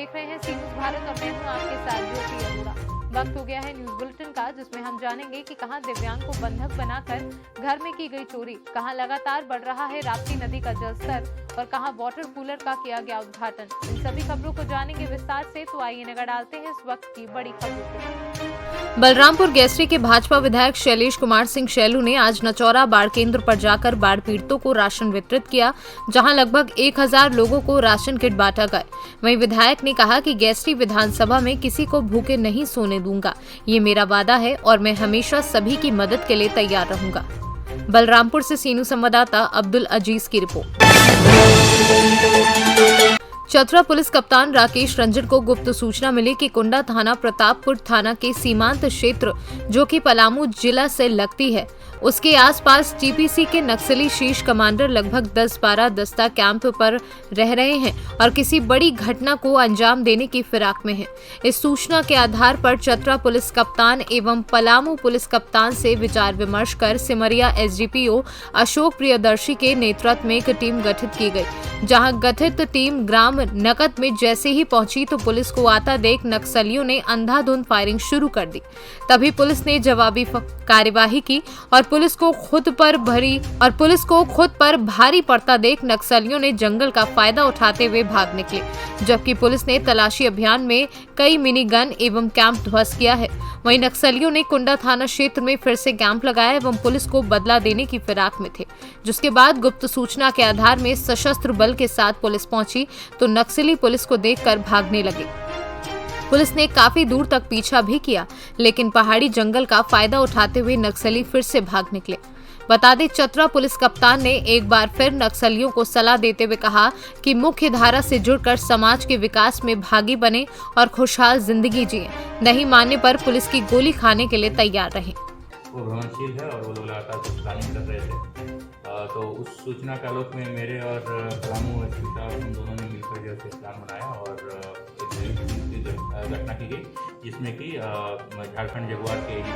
देख रहे हैं सी न्यूज भारत और मैं हूं आपके साथ ज्योति अरोड़ा। वक्त हो गया है न्यूज बुलेटिन का, जिसमें हम जानेंगे कि कहां दिव्यांग को बंधक बनाकर घर में की गई चोरी, कहां लगातार बढ़ रहा है राप्ती नदी का जलस्तर और कहां वाटर कूलर का किया गया उद्घाटन। इन सभी खबरों को जानेंगे विस्तार से, तो आइए नजर डालते हैं इस वक्त की बड़ी खबरों को। बलरामपुर गैसरी के भाजपा विधायक शैलेश कुमार सिंह शैलू ने आज नचौरा बाढ़ केंद्र पर जाकर बाढ़ पीड़ितों को राशन वितरित किया, जहां लगभग 1000 लोगों को राशन किट बांटा गया। वहीं विधायक ने कहा कि गैसरी विधानसभा में किसी को भूखे नहीं सोने दूंगा, ये मेरा वादा है और मैं हमेशा सभी की मदद के लिए तैयार रहूंगा। बलरामपुर से सीनू संवाददाता अब्दुल अजीज की रिपोर्ट। चतरा पुलिस कप्तान राकेश रंजन को गुप्त सूचना मिली कि कुंडा थाना प्रतापपुर थाना के सीमांत क्षेत्र, जो कि पलामू जिला से लगती है, उसके आसपास टीपीसी के नक्सली शीर्ष कमांडर लगभग 10-12 दस्ता कैंप पर रह रहे हैं और किसी बड़ी घटना को अंजाम देने की फिराक में हैं। इस सूचना के आधार पर चतरा पुलिस कप्तान एवं पलामू पुलिस कप्तान से विचार विमर्श कर सिमरिया एसडीपीओ अशोक प्रियदर्शी के नेतृत्व में एक टीम गठित की गई। जहां गठित टीम ग्राम नकद में जैसे ही पहुंची तो पुलिस को आता देख नक्सलियों ने अंधाधुंध फायरिंग शुरू कर दी। तभी पुलिस ने जवाबी कार्यवाही की और पुलिस को खुद पर भारी पड़ता देख नक्सलियों ने जंगल का फायदा उठाते हुए भाग निकले, जबकि पुलिस ने तलाशी अभियान में कई मिनी गन एवं कैंप ध्वस्त किया है। वहीं नक्सलियों ने कुंडा थाना क्षेत्र में फिर से कैंप लगाया एवं पुलिस को बदला देने की फिराक में थे, जिसके बाद गुप्त सूचना के आधार में सशस्त्र बल के साथ पुलिस पहुंची तो नक्सली पुलिस को देखकर भागने लगे। पुलिस ने काफी दूर तक पीछा भी किया, लेकिन पहाड़ी जंगल का फायदा उठाते हुए नक्सली फिर से भाग निकले। बता दें, चतरा पुलिस कप्तान ने एक बार फिर नक्सलियों को सलाह देते हुए कहा कि मुख्य धारा से जुड़कर समाज के विकास में भागी बने और खुशहाल जिंदगी जिए, नहीं मानने पर पुलिस की गोली खाने के लिए तैयार रहें। वो भ्रमणशील है और वो लोग लगातार कुछ प्लानिंग कर रहे थे, तो उस सूचना के आलोक में मेरे और पलामू एसपी साहब हम दोनों ने मिलकर जो है प्लान बनाया और घटना की गई, जिसमें कि झारखंड जगुआर के एडी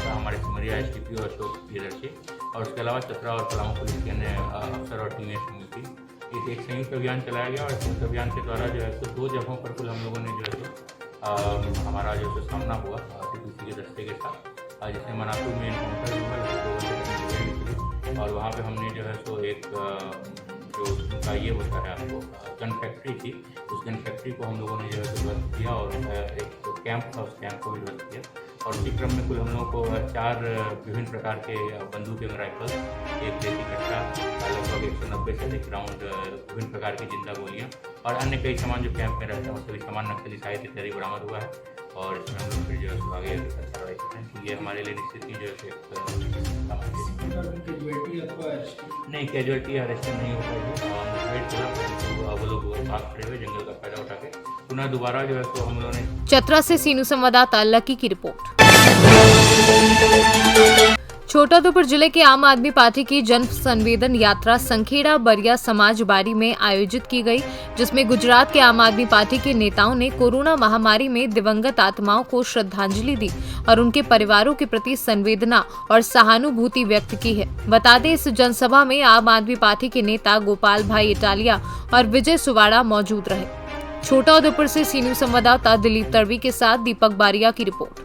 हमारे सिमरिया एसडीपीओ अशोक प्रियदर्शी और उसके अलावा चतरा और पलामू पुलिस के अन्य अफसर और टीमें शामिल थी। एक संयुक्त अभियान चलाया गया और संयुक्त अभियान के द्वारा जो है तो 2 जगहों पर कुल हम लोगों ने जो है तो हमारा जो है सामना हुआ टीपीसी के दस्ते के साथ, जिसमें मनातू में एनकाउंटर हुआ और वहाँ पे हमने जो है तो एक जो उनका ये होता है आपको गन फैक्ट्री थी, उस गन फैक्ट्री को हम लोगों ने जो है तो ध्वस्त किया और एक कैंप था, उस कैंप को भी ध्वस्त किया और इसी क्रम में कुल हम लोगों को 4 विभिन्न प्रकार के बंदूक एवं राइफल, एक देसी कट्टा, लगभग 190 से अधिक राउंड विभिन्न प्रकार की जिंदा गोलियाँ और अन्य कई सामान जो कैंप में रहते हैं, वो सभी सामान नक्सली साहित्य इत्यादि बरामद हुआ है और इसमें हम लोग फिर जो है आगे कार्रवाई करते हैं कि ये हमारे लिए निश्चित ही जो है नहीं कैजुअलिटी अरेस्ट नहीं हो पाएगी। वो लोग भाग खड़े हुए जंगल का फायदा उठा के पुनः दोबारा जो है तो हम लोगों ने। चतरा से सीनू संवाददाता लकी की रिपोर्ट। छोटाउदेपुर जिले के आम आदमी पार्टी की जन संवेदन यात्रा संखेड़ा बरिया समाज बाड़ी में आयोजित की गई, जिसमें गुजरात के आम आदमी पार्टी के नेताओं ने कोरोना महामारी में दिवंगत आत्माओं को श्रद्धांजलि दी और उनके परिवारों के प्रति संवेदना और सहानुभूति व्यक्त की है। बता दें, इस जनसभा में आम आदमी पार्टी के नेता गोपाल भाई इटालिया और विजय सुवाड़ा मौजूद रहे। छोटाउदेपुर से सीनू संवाददाता दिलीप तड़वी के साथ दीपक बारिया की रिपोर्ट।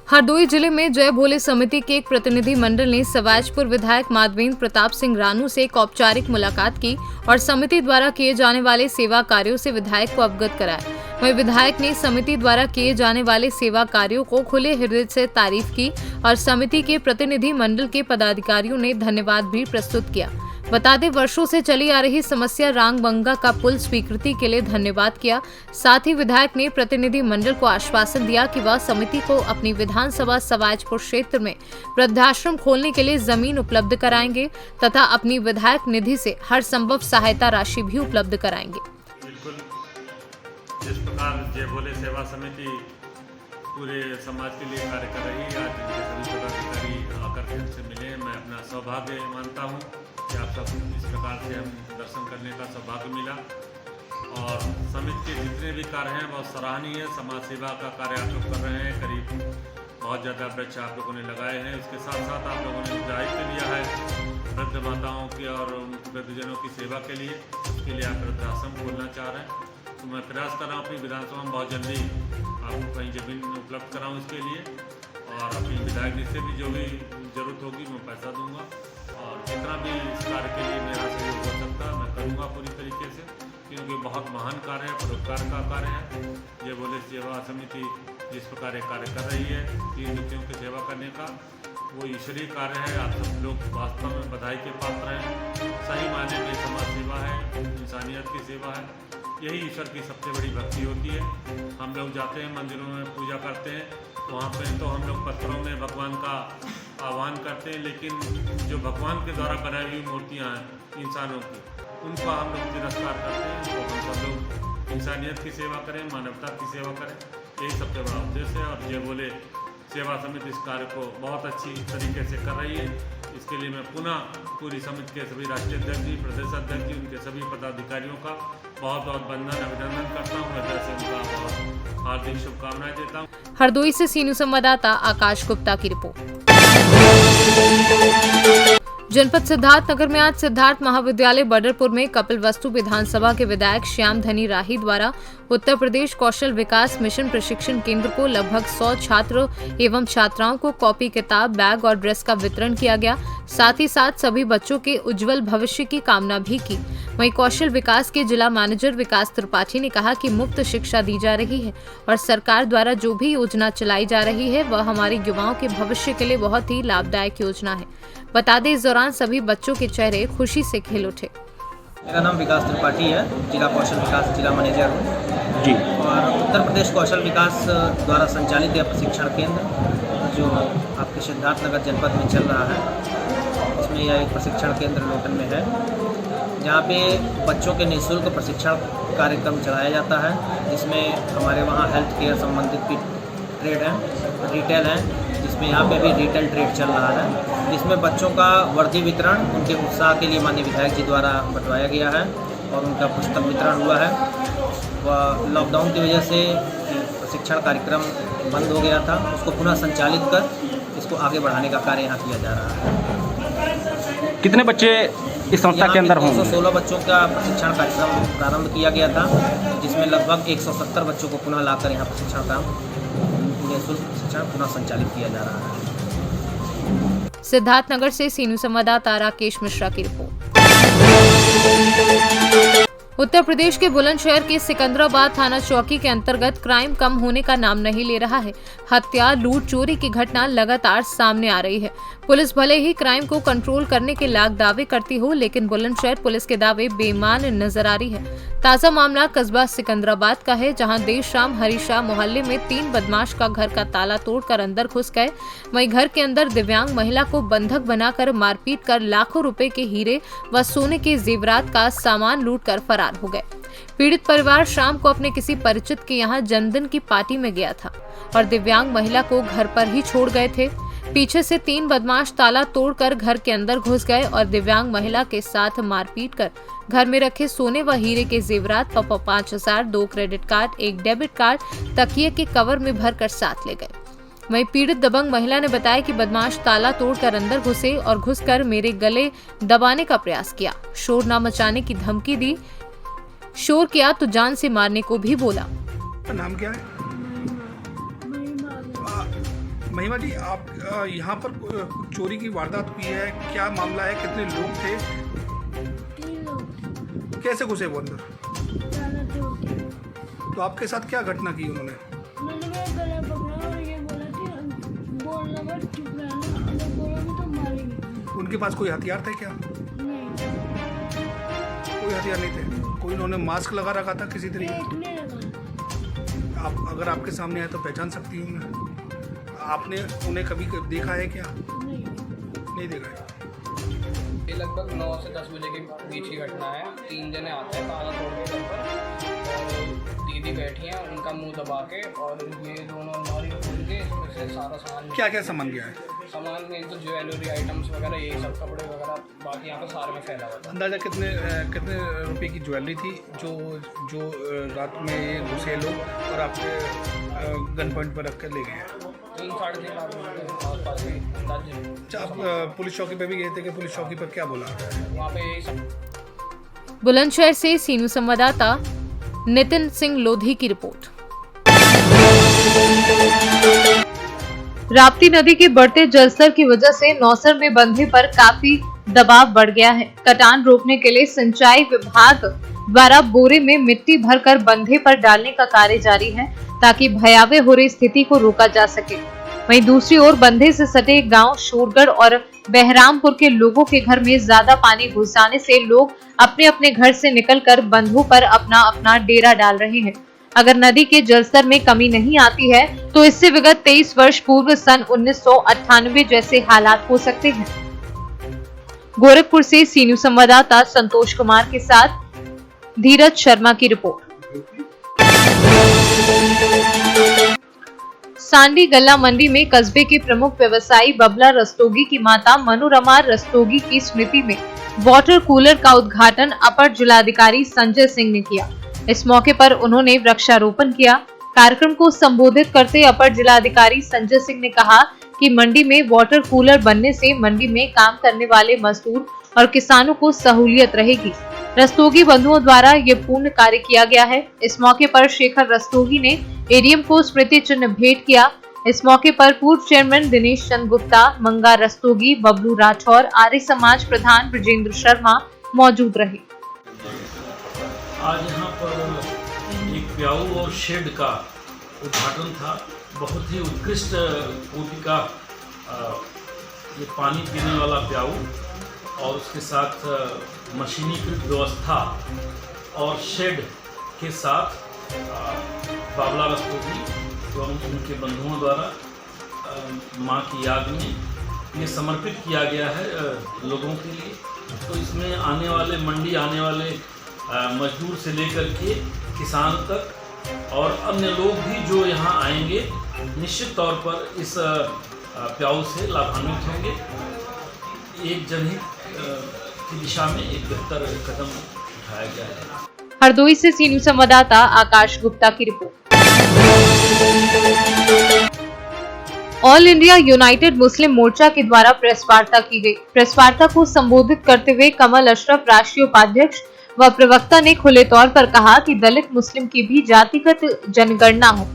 हरदोई जिले में जय भोले समिति के एक प्रतिनिधि मंडल ने सवाजपुर विधायक माधवेंद्र प्रताप सिंह रानू से एक औपचारिक मुलाकात की और समिति द्वारा किए जाने वाले सेवा कार्यों से विधायक को अवगत कराया। वहीं विधायक ने समिति द्वारा किए जाने वाले सेवा कार्यों को खुले हृदय से तारीफ की और समिति के प्रतिनिधि मंडल के पदाधिकारियों ने धन्यवाद भी प्रस्तुत किया। बता दें, वर्षों से चली आ रही समस्या रांगबंगा का पुल स्वीकृति के लिए धन्यवाद किया। साथ ही विधायक ने प्रतिनिधि मंडल को आश्वासन दिया कि वह समिति को अपनी विधानसभा सवाजपुर क्षेत्र में वृद्धाश्रम खोलने के लिए जमीन उपलब्ध कराएंगे तथा अपनी विधायक निधि से हर संभव सहायता राशि भी उपलब्ध कराएंगे। बिल्कुल, जिस प्रकार जय भोले सेवा समिति पूरे समाज के लिए कार्य कर रही है, आज इनके सभी पदाधिकारी आकर के हमसे मिले, मैं अपना सौभाग्य मानता हूँ कि आप सब इस प्रकार से हम दर्शन करने का सौभाग्य मिला और समिति के जितने भी कार्य हैं बहुत सराहनीय है। समाज सेवा का कार्य आप लोग कर रहे हैं, करीब बहुत ज़्यादा वृक्ष आप लोगों ने लगाए हैं। उसके साथ साथ आप लोगों ने दायित्व लिया है वृद्ध माताओं की और वृद्धजनों की सेवा के लिए। उसके लिए आप वृद्धाश्रम खोलना चाह रहे हैं। तो मैं प्रयास कर रहा हूँ अपनी विधानसभा में बहुत जल्दी आपको कहीं ज़मीन उपलब्ध कराऊँ इसके लिए, और अपनी विधायक से भी जो भी ज़रूरत होगी मैं पैसा दूंगा, और जितना भी इस कार्य के लिए मेरा सहयोग हो सकता है मैं करूँगा पूरी तरीके से, क्योंकि बहुत महान कार्य है, परोपकार का कार्य है। ये बोले सेवा समिति जिस प्रकार कार्य कर रही है दीन दुखियों की सेवा करने का, वो ईश्वरीय कार्य है। आप सब लोग वास्तव में बधाई के पात्र हैं। सही मायने में समाज सेवा है, इंसानियत की सेवा है, यही ईश्वर की सबसे बड़ी भक्ति होती है। हम लोग जाते हैं मंदिरों में पूजा करते हैं, वहाँ पे तो हम लोग पत्थरों में भगवान का आह्वान करते हैं, लेकिन जो भगवान के द्वारा बनाई हुई मूर्तियाँ हैं इंसानों की, उनका हम लोग तिरस्कार करते हैं। तो हम सब लोग इंसानियत की सेवा करें, मानवता की सेवा करें, यही सबसे बड़ा उद्देश्य है। और ये बोले सेवा समिति इस कार्य को बहुत अच्छी तरीके से कर रही है। इसके लिए मैं पुनः पूरी समिति के सभी राष्ट्रीय अध्यक्ष जी, प्रदेश अध्यक्ष जी, उनके सभी पदाधिकारियों का बहुत बहुत वंदन अभिनंदन करता हूँ। हृदय से उनका बहुत हार्दिक शुभकामनाएं देता हूँ। हरदोई से सीनू संवाददाता आकाश गुप्ता की रिपोर्ट। जनपद सिद्धार्थनगर में आज सिद्धार्थ महाविद्यालय बडरपुर में कपिलवस्तु विधानसभा के विधायक श्याम धनी राही द्वारा उत्तर प्रदेश कौशल विकास मिशन प्रशिक्षण केंद्र को लगभग 100 छात्र एवं छात्राओं को कॉपी, किताब, बैग और ड्रेस का वितरण किया गया। साथ ही साथ सभी बच्चों के उज्जवल भविष्य की कामना भी की। वहीं कौशल विकास के जिला मैनेजर विकास त्रिपाठी ने कहा कि मुफ्त शिक्षा दी जा रही है और सरकार द्वारा जो भी योजना चलाई जा रही है वह हमारे युवाओं के भविष्य के लिए बहुत ही लाभदायक योजना है। बता दें, इस दौरान सभी बच्चों के चेहरे खुशी से खिल उठे। मेरा नाम विकास त्रिपाठी है, जिला कौशल विकास जिला मैनेजर हूँ जी। और उत्तर प्रदेश कौशल विकास द्वारा संचालित यह प्रशिक्षण केंद्र जो आपके सिद्धार्थनगर जनपद में चल रहा है, इसमें यह एक प्रशिक्षण केंद्र लोटन में है, जहाँ पे बच्चों के निःशुल्क प्रशिक्षण कार्यक्रम चलाया जाता है। जिसमें हमारे वहाँ हेल्थ केयर संबंधित भी ट्रेड है, रिटेल है, जिसमें यहाँ पे भी रिटेल ट्रेड चल रहा है। जिसमें बच्चों का वर्दी वितरण उनके उत्साह के लिए माननीय विधायक जी द्वारा बंटवाया गया है और उनका पुस्तक वितरण हुआ है। वह लॉकडाउन की वजह से प्रशिक्षण कार्यक्रम बंद हो गया था, उसको पुनः संचालित कर इसको आगे बढ़ाने का कार्य यहाँ किया जा रहा है। कितने बच्चे इस संस्था के अंदर होंगे? 216 बच्चों का प्रशिक्षण कार्यक्रम प्रारंभ किया गया था, जिसमें लगभग 170 बच्चों को पुनः लाकर यहाँ प्रशिक्षण का निःशुल्क प्रशिक्षण पुनः संचालित किया जा रहा है। सिद्धार्थनगर से सीनू संवाददाता राकेश मिश्रा की रिपोर्ट। उत्तर प्रदेश के बुलंदशहर के सिकंदराबाद थाना चौकी के अंतर्गत क्राइम कम होने का नाम नहीं ले रहा है। हत्या, लूट, चोरी की घटना लगातार सामने आ रही है। पुलिस भले ही क्राइम को कंट्रोल करने के लाख दावे करती हो, लेकिन बुलंदशहर पुलिस के दावे बेईमान नजर आ रही है। ताजा मामला कस्बा सिकंदराबाद का है, जहां देर शाम हरीशाह मोहल्ले में 3 बदमाश का घर का ताला तोड़कर अंदर घुस गए। वहीं घर के अंदर दिव्यांग महिला को बंधक बनाकर मारपीट कर लाखों रुपए के हीरे व सोने के जेवरात का सामान लूट कर फरार हो गए। पीड़ित परिवार शाम को अपने किसी परिचित के यहाँ जन्मदिन की पार्टी में गया था और दिव्यांग महिला को घर पर ही छोड़ गए थे। पीछे से 3 बदमाश ताला तोड़कर घर के अंदर घुस गए और दिव्यांग महिला के साथ मारपीट कर घर में रखे सोने व हीरे के जेवरात 5,000, 2 क्रेडिट कार्ड, 1 डेबिट कार्ड, तकिए के कवर में भरकर साथ ले गए। वहीं पीड़ित दबंग महिला ने बताया कि बदमाश ताला तोड़कर अंदर घुसे और घुसकर मेरे गले दबाने का प्रयास किया, शोर न मचाने की धमकी दी, शोर किया तो जान से मारने को भी बोला। नाम क्या है? महिमा जी, आप यहाँ पर चोरी की वारदात हुई है, क्या मामला है? कितने लोग थे? 3 लोग। कैसे घुसे वो अंदर? ताला तोड़ के। तो आपके साथ क्या घटना की उन्होंने? मैंने मेरा गला पकड़ा और ये बोला कि बोलना मत, चुप रहना, अगर बोलोगे तो मारेंगे। उनके पास कोई हथियार थे क्या? नहीं, कोई हथियार नहीं थे। कोई उन्होंने मास्क लगा रखा था किसी तरीके? इतने लगा। आप अगर आपके सामने आए तो पहचान सकती हूँ मैं। आपने उन्हें कभी देखा है क्या? नहीं देखा है। ये लगभग 9 से 10 बजे के बीच की घटना है। 3 जने आते हैं ताला तोड़ के घर पर और दीदी बैठी हैं उनका मुंह दबा के, और ये दोनों अलमारी खोल के इसमें से सारा सामान, क्या क्या सामान गया है? सामान में तो ज्वेलरी आइटम्स वगैरह यही सब, कपड़े वगैरह, बाकी यहाँ पे सारे में फैला हुआ था। अंदाजा कितने रुपए की ज्वेलरी थी जो रात में ये घुसे लोग और आपके गन पॉइंट पर रख कर ले गए? 3-3.5 लाख रुपये आसपास ही अंदाजे। अच्छा, आप पुलिस चौकी पे भी गए थे कि पुलिस चौकी पर क्या बोला? वहाँ पे यही सब बुलंदशहर से सीनू संवाददाता नितिन सिंह लोधी की रिपोर्ट। राप्ती नदी के बढ़ते जलस्तर की वजह से नौसर में बंधे पर काफी दबाव बढ़ गया है। कटान रोकने के लिए सिंचाई विभाग द्वारा बोरे में मिट्टी भरकर बंधे पर डालने का कार्य जारी है ताकि भयावह हो रही स्थिति को रोका जा सके। वहीं दूसरी ओर बंधे से सटे गांव शोरगढ़ और बहरामपुर के लोगों के घर में ज्यादा पानी घुस जाने से लोग अपने अपने घर से निकलकर बंधों पर अपना अपना डेरा डाल रहे हैं। अगर नदी के जलस्तर में कमी नहीं आती है तो इससे विगत 23 वर्ष पूर्व सन 1998 जैसे हालात हो सकते हैं। गोरखपुर से सीनू संवाददाता संतोष कुमार के साथ धीरज शर्मा की रिपोर्ट। सांडी गल्ला मंडी में कस्बे के प्रमुख व्यवसायी बबला रस्तोगी की माता मनोरमा रस्तोगी की स्मृति में वाटर कूलर का उद्घाटन अपर जिलाधिकारी संजय सिंह ने किया। इस मौके पर उन्होंने वृक्षारोपण किया। कार्यक्रम को संबोधित करते अपर जिलाधिकारी संजय सिंह ने कहा कि मंडी में वाटर कूलर बनने से मंडी में काम करने वाले मजदूर और किसानों को सहूलियत रहेगी। रस्तोगी बंधुओं द्वारा ये पूर्ण कार्य किया गया है। इस मौके पर शेखर रस्तोगी ने एडीएम को स्मृति चिन्ह भेंट किया। इस मौके पर पूर्व चेयरमैन दिनेश चंद गुप्ता, मंगा रस्तोगी, बबलू राठौर, आर्य समाज प्रधान ब्रजेंद्र शर्मा मौजूद रहे। आज यहाँ पर एक प्याऊ और शेड का उद्घाटन था। बहुत ही उत्कृष्ट कोटि का ये पानी पीने वाला प्याऊ और उसके साथ मशीनीकृत व्यवस्था और शेड के साथ बाबला रस्तोगी एवं उनके बंधुओं द्वारा माँ की याद में ये समर्पित किया गया है लोगों के लिए। तो इसमें आने वाले मंडी आने वाले मजदूर से लेकर के किसान तक और अन्य लोग भी जो यहाँ आएंगे निश्चित तौर पर इस प्याऊ से लाभान्वित होंगे। एक जनहित की दिशा में एक बेहतर कदम उठाया गया है। हरदोई से सीनू संवाददाता आकाश गुप्ता की रिपोर्ट। ऑल इंडिया यूनाइटेड मुस्लिम मोर्चा के द्वारा प्रेस वार्ता की गई। प्रेस वार्ता को संबोधित करते हुए कमल अशरफ राष्ट्रीय उपाध्यक्ष व प्रवक्ता ने खुले तौर पर कहा कि दलित मुस्लिम की भी जातिगत जनगणना हो।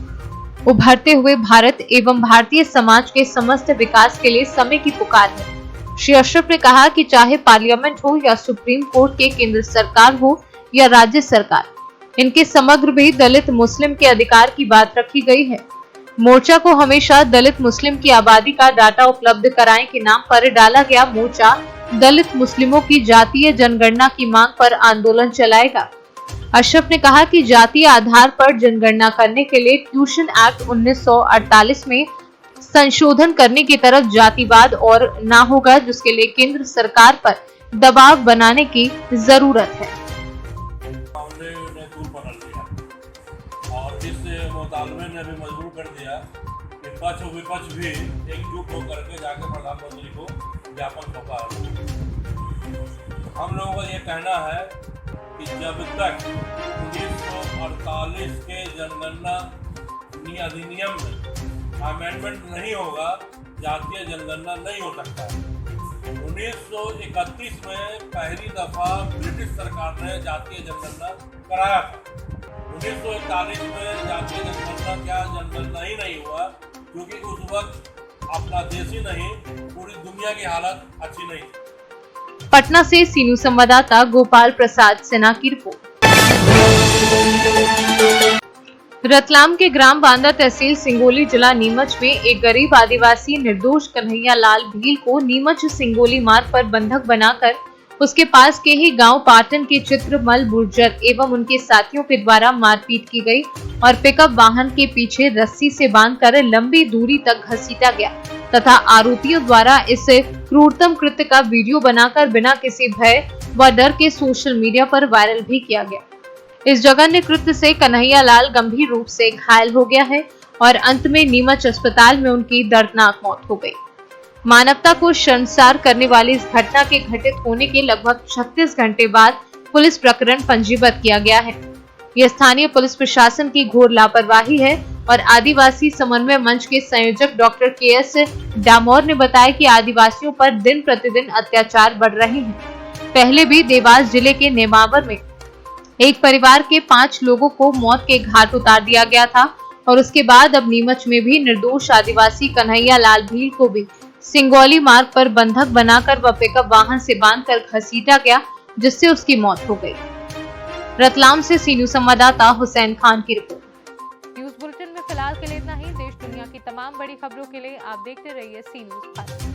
उभरते हुए भारत एवं भारतीय समाज के समस्त विकास के लिए समय की पुकार है। श्री अशरफ ने कहा कि चाहे पार्लियामेंट हो या सुप्रीम कोर्ट के केंद्र सरकार हो या राज्य सरकार, इनके समग्र भी दलित मुस्लिम के अधिकार की बात रखी गई है। मोर्चा को हमेशा दलित मुस्लिम की आबादी का डाटा उपलब्ध कराने के नाम पर डाला गया मोर्चा दलित मुस्लिमों की जातीय जनगणना की मांग पर आंदोलन चलाएगा। अशरफ ने कहा कि जातीय आधार पर जनगणना करने के लिए ट्यूशन एक्ट 1948 में संशोधन करने की तरफ जातिवाद और ना होगा, जिसके लिए केंद्र सरकार पर दबाव बनाने की जरूरत है। और इस मुतालबे ने भी मजबूर कर दिया कि पक्ष और विपक्ष भी एकजुट होकर के जाकर प्रधानमंत्री को ज्ञापन सौंपा। हम लोगों का ये कहना है कि जब तक 1948 के जनगणना अधिनियम में अमेंडमेंट नहीं होगा, जातीय जनगणना नहीं हो सकता। 1931 में पहली दफा ब्रिटिश सरकार ने जातीय जनगणना कराया था। 1941 में जातीय जनगणना ही नहीं हुआ, क्योंकि उस वक्त अपना देश ही नहीं पूरी दुनिया की हालत अच्छी नहीं थी। पटना से सीनू संवाददाता गोपाल प्रसाद सिन्हा की रिपोर्ट। रतलाम के ग्राम बांदा तहसील सिंगोली जिला नीमच में एक गरीब आदिवासी निर्दोष कन्हैया लाल भील को नीमच सिंगोली मार्ग पर बंधक बनाकर उसके पास के ही गांव पाटन के चित्रमल गुर्जर एवं उनके साथियों के द्वारा मारपीट की गई और पिकअप वाहन के पीछे रस्सी से बांधकर लंबी दूरी तक घसीटा गया तथा आरोपियों द्वारा इस क्रूरतम कृत्य का वीडियो बनाकर बिना किसी भय व डर के सोशल मीडिया पर वायरल भी किया गया। इस जघन्य कृत्य से कन्हैया लाल गंभीर रूप से घायल हो गया है और अंत में नीमच अस्पताल में उनकी दर्दनाक मौत हो गई। मानवता को शर्मसार करने वाली इस घटना के घटित होने के लगभग 36 घंटे बाद पुलिस प्रकरण पंजीबद्ध किया गया है। यह स्थानीय पुलिस प्रशासन की घोर लापरवाही है और आदिवासी समन्वय मंच के संयोजक डॉक्टर के.एस. डामोर ने बताया कि आदिवासियों पर दिन प्रतिदिन अत्याचार बढ़ रहे हैं। पहले भी देवास जिले के नेमावर में एक परिवार के 5 लोगों को मौत के घाट उतार दिया गया था और उसके बाद अब नीमच में भी निर्दोष आदिवासी कन्हैया लाल भील को भी सिंगौली मार्ग पर बंधक बनाकर व पिकअप वाहन से बांधकर घसीटा गया, जिससे उसकी मौत हो गई। रतलाम से सी न्यूज संवाददाता हुसैन खान की रिपोर्ट। न्यूज बुलेटिन में फिलहाल के लिए इतना ही। देश दुनिया की तमाम बड़ी खबरों के लिए आप देखते रहिए सी न्यूज।